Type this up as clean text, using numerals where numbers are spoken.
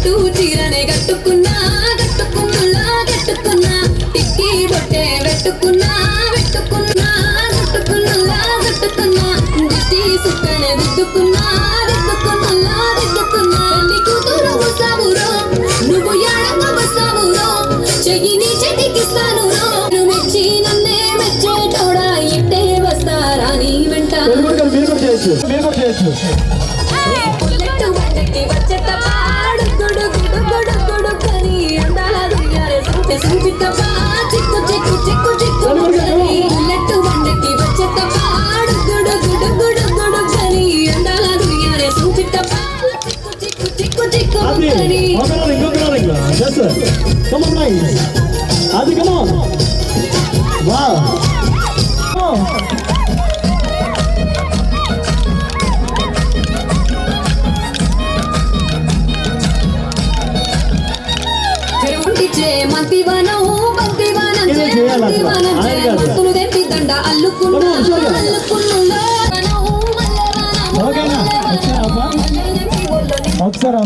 పట్టు చీరనే కట్టుకున్నా కట్టుకున్నా కట్టుకున్నా టిక్కి బొట్టే పెట్టుకున్నా పెట్టుకున్నా కట్టుకున్నా కట్టుకున్నా దిష్టి సుక్కనే దిద్దుకున్నా దిద్దుకున్నా దిద్దుకున్నా పెళ్లి కూతురు వస్తావురో నువ్వు ఎడమ వస్తావురో చెయ్యి నీ చేతికిస్తాను నువ్వు మెచ్చి నన్నే మెచ్చేటోడా ఇట్టే వస్తారా నీ వెంట బుల్లెట్ బండకి వచ్చేట పాడు గుడు గుడు గుడు గుడు కని అందాల దుయ్యారే సంటే సంచితవా చిక్కు చిక్కు చిక్కు చిక్కు కని బుల్లెట్ బండకి వచ్చేట పాడు గుడు గుడు గుడు గుడు కని అందాల దుయ్యారే సంచితవా చిక్కు చిక్కు చిక్కు చిక్కు కని Come on, nice. Adi, come on. Wow. Oh. మంతులు తెంపి దండ అల్లుకున్నా